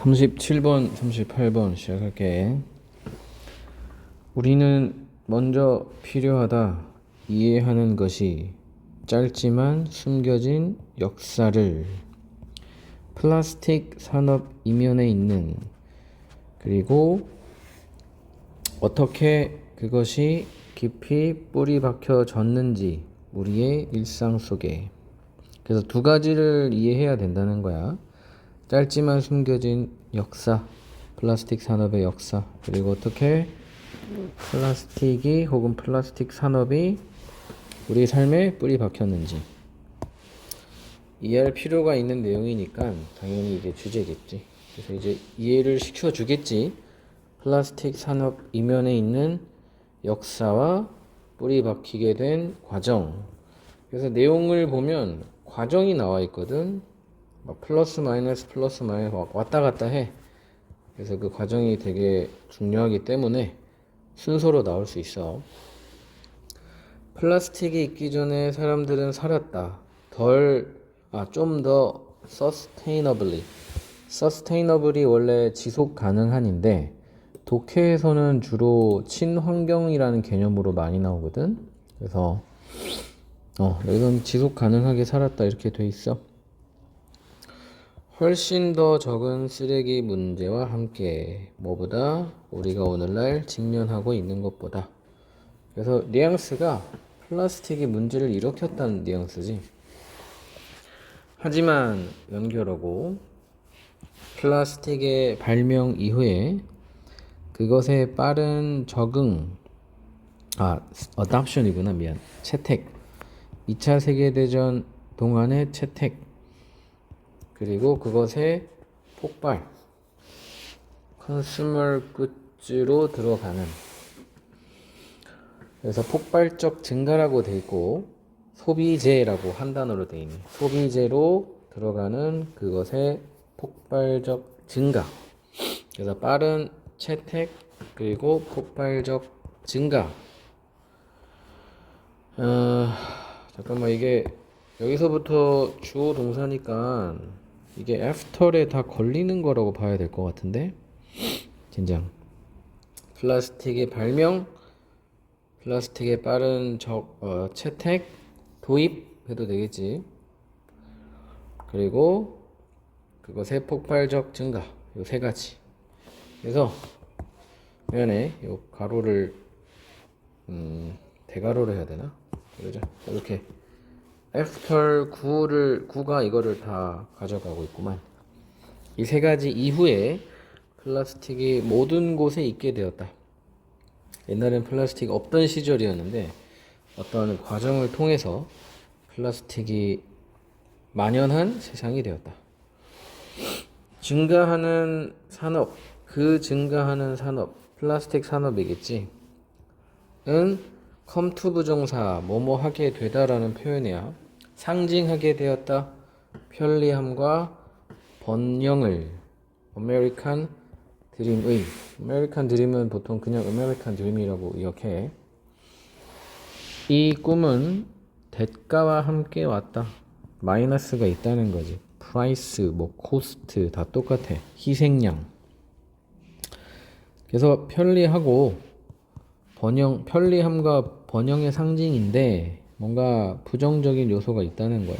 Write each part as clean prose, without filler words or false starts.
37번, 38번 시작할게. 우리는 먼저 필요하다 이해하는 것이 짧지만 숨겨진 역사를 플라스틱 산업 이면에 있는, 그리고 어떻게 그것이 깊이 뿌리 박혀 졌는지 우리의 일상 속에. 그래서 두 가지를 이해해야 된다는 거야. 짧지만 숨겨진 역사, 플라스틱 산업의 역사, 그리고 어떻게 플라스틱이 혹은 플라스틱 산업이 우리 삶에 뿌리 박혔는지 이해할 필요가 있는 내용이니까 당연히 이게 주제겠지. 그래서 이제 이해를 시켜주겠지. 플라스틱 산업 이면에 있는 역사와 뿌리 박히게 된 과정. 그래서 내용을 보면 과정이 나와 있거든. 플러스 마이너스 왔다 갔다 해. 그래서 그 과정이 되게 중요하기 때문에 순서로 나올 수 있어. 플라스틱이 있기 전에 사람들은 살았다. 좀 더 sustainably 원래 지속 가능한인데 독해에서는 주로 친환경이라는 개념으로 많이 나오거든. 그래서 여기는 지속 가능하게 살았다 이렇게 돼 있어. 훨씬 더 적은 쓰레기 문제와 함께, 뭐보다 우리가 오늘날 직면하고 있는 것보다. 그래서 뉘앙스가 플라스틱이 문제를 일으켰다는 뉘앙스지. 하지만 연결하고 플라스틱의 발명 이후에 그것의 빠른 adoption이구나, 미안. 채택. 2차 세계대전 동안의 채택. 그리고 그것의 폭발, 컨슈머 굿즈로 들어가는, 그래서 폭발적 증가라고 돼 있고 소비재라고 한 단어로 돼 있네. 소비재로 들어가는 그것의 폭발적 증가. 그래서 빠른 채택 그리고 폭발적 증가. 잠깐만, 이게 여기서부터 주어 동사니까 이게 애프터에 다 걸리는 거라고 봐야 될 것 같은데. 진정. 플라스틱의 발명, 플라스틱의 빠른 채택, 도입 해도 되겠지. 그리고 그것의 폭발적 증가. 요 세 가지. 그래서 미안해, 요 가로를 대가로로 해야 되나? 그러죠. 이렇게 애프터 9가 이거를 다 가져가고 있구만. 이 세 가지 이후에 플라스틱이 모든 곳에 있게 되었다. 옛날엔 플라스틱 없던 시절이었는데 어떤 과정을 통해서 플라스틱이 만연한 세상이 되었다. 증가하는 산업, 그 증가하는 산업, 플라스틱 산업이겠지. 은 come to 부정사, 뭐뭐 하게 되다라는 표현이야. 상징하게 되었다. 편리함과 번영을. 아메리칸 드림의. 아메리칸 드림은 보통 그냥 아메리칸 드림이라고 기억해. 이 꿈은 대가와 함께 왔다. 마이너스가 있다는 거지. 프라이스, 코스트 다 똑같아. 희생양. 그래서 편리하고 편리함과 번영의 상징인데 뭔가 부정적인 요소가 있다는 거야.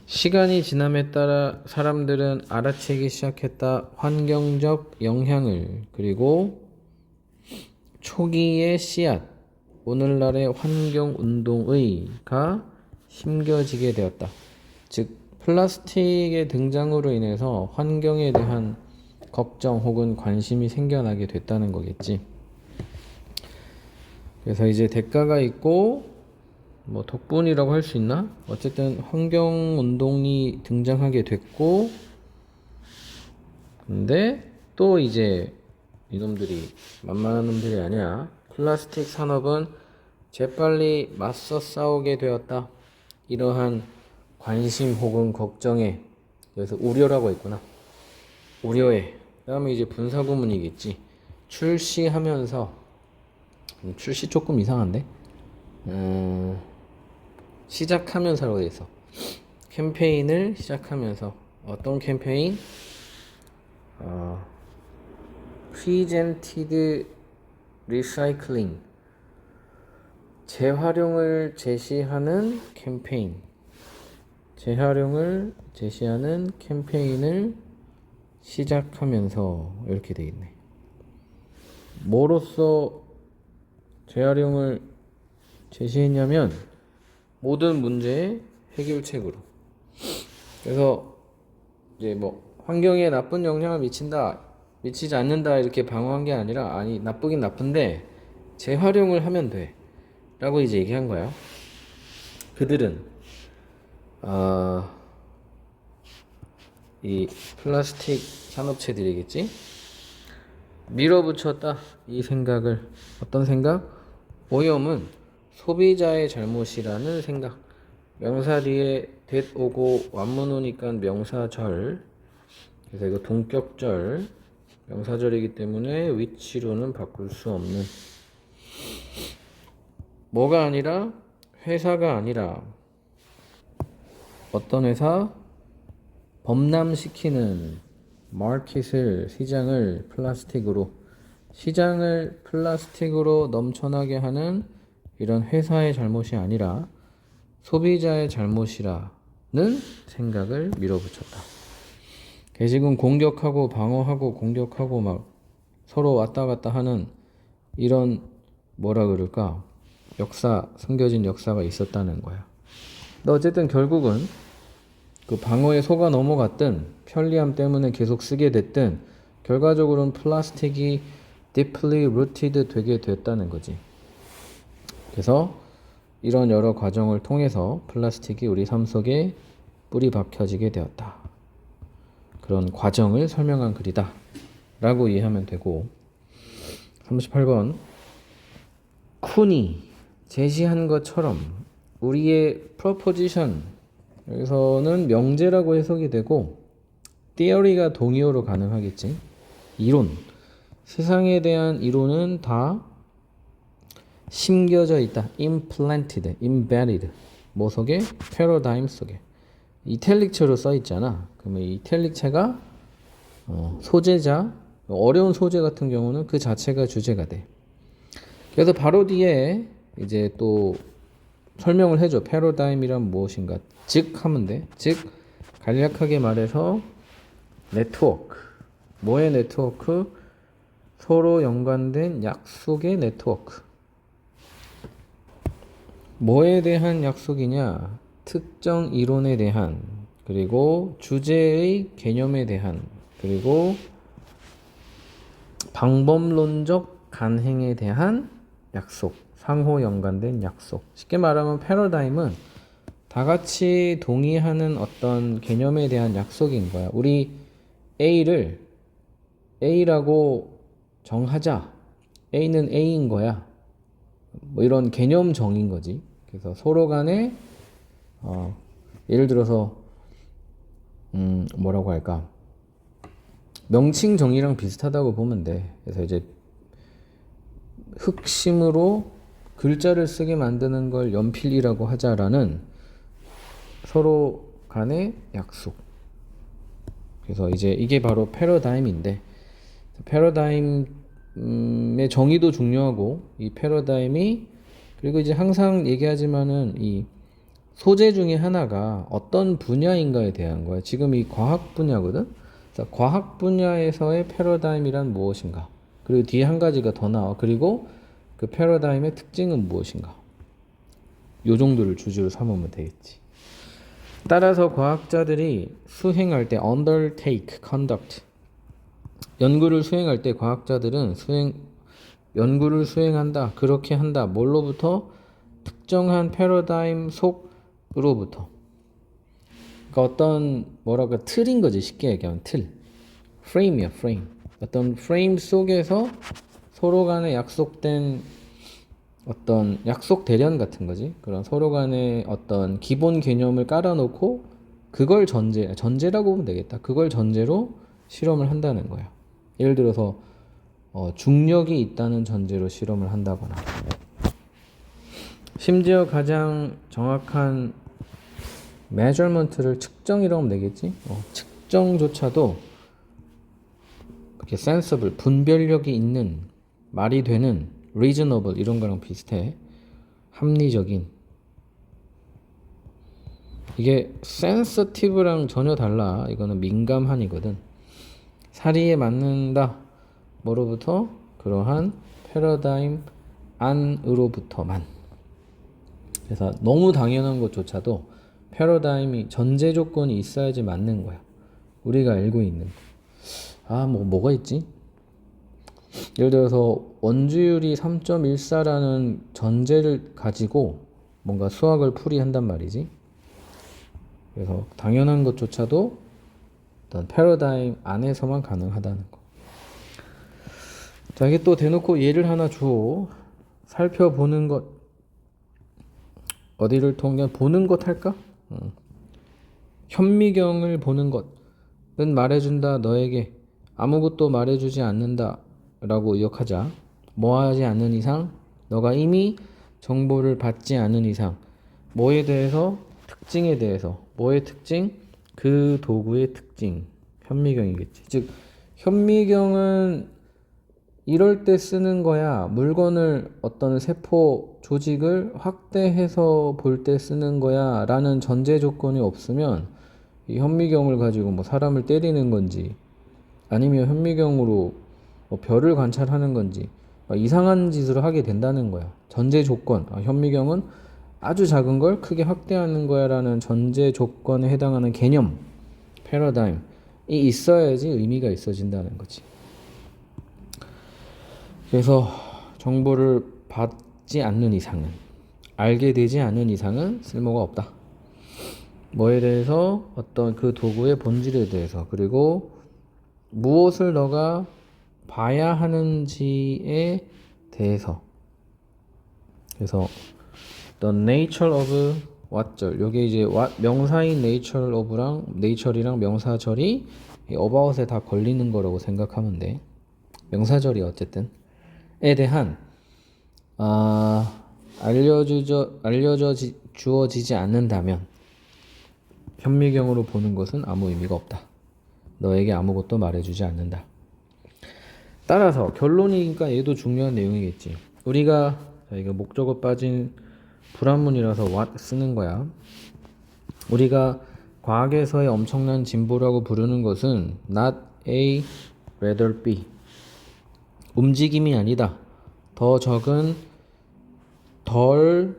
시간이 지남에 따라 사람들은 알아채기 시작했다. 환경적 영향을. 그리고 초기의 씨앗, 오늘날의 환경운동의가 심겨지게 되었다. 즉 플라스틱의 등장으로 인해서 환경에 대한 걱정 혹은 관심이 생겨나게 됐다는 거겠지. 그래서 이제 대가가 있고 덕분이라고 할 수 있나? 어쨌든 환경운동이 등장하게 됐고, 근데 또 이제 이놈들이 만만한 놈들이 아니야. 플라스틱 산업은 재빨리 맞서 싸우게 되었다. 이러한 관심 혹은 걱정에, 그래서 우려라고 했구나. 우려에. 그 다음에 이제 분사구문이겠지. 출시 조금 이상한데? 시작하면서라고 돼 있어. 캠페인을 시작하면서. 어떤 캠페인? presented recycling 재활용을 제시하는 캠페인을 시작하면서 이렇게 돼 있네. 뭐로써 재활용을 제시했냐면 모든 문제의 해결책으로. 그래서 이제 뭐 환경에 나쁜 영향을 미치지 않는다 이렇게 방어한 게 아니라, 아니 나쁘긴 나쁜데 재활용을 하면 돼 라고 이제 얘기한 거야. 그들은 이 플라스틱 산업체들이겠지, 밀어붙였다 이 생각을. 어떤 생각? 오염은 소비자의 잘못이라는 생각. 명사 뒤에 that 오고 완문 오니까 명사절, 그래서 이거 동격절, 명사절이기 때문에 which로는 바꿀 수 없는. 뭐가 아니라? 회사가 아니라 어떤 회사? 범람시키는 마켓을, 시장을 플라스틱으로 넘쳐나게 하는 이런 회사의 잘못이 아니라 소비자의 잘못이라는 생각을 밀어붙였다. 지금 공격하고 방어하고 공격하고 막 서로 왔다 갔다 하는 이런 뭐라 그럴까? 숨겨진 역사가 있었다는 거야. 근데 어쨌든 결국은 그 방어에 속아 넘어갔든 편리함 때문에 계속 쓰게 됐든 결과적으로는 플라스틱이 deeply rooted 되게 됐다는 거지. 그래서 이런 여러 과정을 통해서 플라스틱이 우리 삶 속에 뿌리 박혀지게 되었다. 그런 과정을 설명한 글이다 라고 이해하면 되고, 38번 쿤이 제시한 것처럼 우리의 proposition, 여기서는 명제라고 해석이 되고 theory가 동의어로 가능하겠지. 이론, 세상에 대한 이론은 다 심겨져 있다. implanted, embedded. 뭐 속에? 패러다임 속에. 이탈릭체로 써 있잖아. 그러면 이탈릭체가 소재자, 어려운 소재 같은 경우는 그 자체가 주제가 돼. 그래서 바로 뒤에 이제 또 설명을 해줘. 패러다임이란 무엇인가. 즉 하면 돼. 즉 간략하게 말해서 네트워크. 뭐의 네트워크? 서로 연관된 약속의 네트워크. 뭐에 대한 약속이냐? 특정 이론에 대한, 그리고 주제의 개념에 대한, 그리고 방법론적 간행에 대한 약속. 상호 연관된 약속. 쉽게 말하면 패러다임은 다 같이 동의하는 어떤 개념에 대한 약속인 거야. 우리 A를 A라고 정하자. A는 A인 거야. 뭐 이런 개념 정인 거지. 그래서 서로 간에 예를 들어서 뭐라고 할까? 명칭 정의랑 비슷하다고 보면 돼. 그래서 이제 흑심으로 글자를 쓰게 만드는 걸 연필이라고 하자라는 서로 간의 약속. 그래서 이제 이게 바로 패러다임인데, 패러다임의 정의도 중요하고, 이 패러다임이, 그리고 이제 항상 얘기하지만은 이 소재 중에 하나가 어떤 분야인가에 대한 거야. 지금 이 과학 분야거든. 그래서 과학 분야에서의 패러다임이란 무엇인가. 그리고 뒤에 한 가지가 더 나와. 그리고 그 패러다임의 특징은 무엇인가. 요 정도를 주제로 삼으면 되겠지. 따라서 과학자들이 수행할 때 undertake, conduct, 연구를 수행할 때 과학자들은 연구를 수행한다, 그렇게 한다. 뭘로부터? 특정한 패러다임 속으로부터. 그러니까 어떤 뭐랄까 틀인 거지. 쉽게 얘기하면 틀. 프레임이야, 프레임. 어떤 프레임 속에서 서로 간에 약속된 어떤 약속 대련 같은 거지. 그런 서로 간에 어떤 기본 개념을 깔아놓고 그걸 전제라고 보면 되겠다. 그걸 전제로 실험을 한다는 거야. 예를 들어서 중력이 있다는 전제로 실험을 한다거나, 심지어 가장 정확한 measurement를 측정이라고 하면 되겠지. 측정조차도 이렇게 sensible, 분별력이 있는, 말이 되는, reasonable 이런 거랑 비슷해. 합리적인. 이게 sensitive랑 전혀 달라. 이거는 민감한이거든. 사리에 맞는다. 뭐로부터? 그러한 패러다임 안으로부터만. 그래서 너무 당연한 것조차도 패러다임이 전제 조건이 있어야지 맞는 거야. 우리가 알고 있는 거. 뭐가 있지? 예를 들어서 원주율이 3.14라는 전제를 가지고 뭔가 수학을 풀이한단 말이지. 그래서 당연한 것조차도 어떤 패러다임 안에서만 가능하다는 거. 자, 이게 또 대놓고 예를 하나 줘. 살펴보는 것. 어디를 통해 보는 것 할까? 현미경을 보는 것은 말해준다 너에게 아무것도 말해주지 않는다 라고 의역하자. 뭐 하지 않는 이상 너가 이미 정보를 받지 않은 이상 뭐에 대해서? 특징에 대해서. 뭐의 특징? 그 도구의 특징. 현미경이겠지. 즉 현미경은 이럴 때 쓰는 거야. 물건을 어떤 세포 조직을 확대해서 볼 때 쓰는 거야 라는 전제 조건이 없으면 이 현미경을 가지고 뭐 사람을 때리는 건지 아니면 현미경으로 뭐 별을 관찰하는 건지 이상한 짓을 하게 된다는 거야. 전제 조건. 현미경은 아주 작은 걸 크게 확대하는 거야 라는 전제 조건에 해당하는 개념, 패러다임이 있어야지 의미가 있어진다는 거지. 그래서 정보를 받지 않는 이상은, 알게 되지 않은 이상은 쓸모가 없다. 뭐에 대해서? 어떤 그 도구의 본질에 대해서. 그리고 무엇을 너가 봐야 하는지에 대해서. 그래서 the nature of what절. 요게 이제 명사인 nature of랑 nature이랑 명사절이 about에 다 걸리는 거라고 생각하면 돼. 명사절이 어쨌든 에 대한 주어지지 않는다면 현미경으로 보는 것은 아무 의미가 없다. 너에게 아무것도 말해주지 않는다. 따라서 결론이니까 얘도 중요한 내용이겠지. 우리가 이거 목적어 빠진 불합문이라서 what 쓰는 거야. 우리가 과학에서의 엄청난 진보라고 부르는 것은 not A, rather B. 움직임이 아니다. 더 적은 덜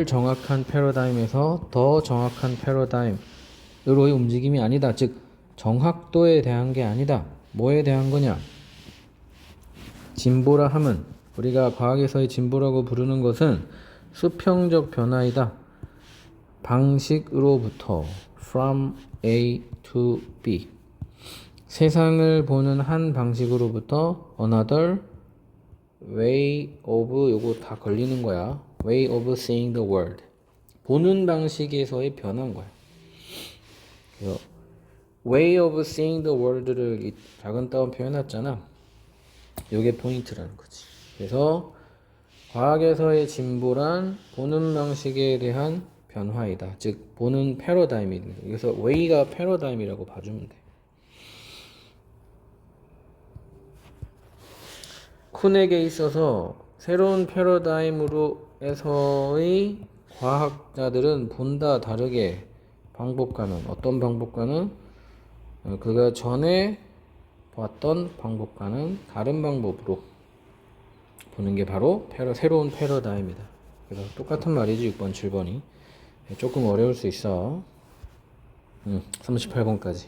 정확한 패러다임에서 더 정확한 패러다임으로의 움직임이 아니다. 즉 정확도에 대한 게 아니다. 뭐에 대한 거냐? 진보라 함은 우리가 과학에서의 진보라고 부르는 것은 수평적 변화이다. 방식으로부터 from A to B. 세상을 보는 한 방식으로부터 another way of 요거 다 걸리는 거야. way of seeing the world. 보는 방식에서의 변화인 거야. 그래서 way of seeing the world를 작은 따옴 표현했잖아. 요게 포인트라는 거지. 그래서 과학에서의 진보란 보는 방식에 대한 변화이다. 즉 보는 패러다임이다. 그래서 way가 패러다임이라고 봐주면 돼. 쿤에게 있어서 새로운 패러다임으로에서의 과학자들은 보다 다르게 방법과는 어떤 방법과는 그가 전에 봤던 방법과는 다른 방법으로 보는 게 바로 새로운 패러다임이다. 그래서 똑같은 말이지 6번 7번이 조금 어려울 수 있어. 38번까지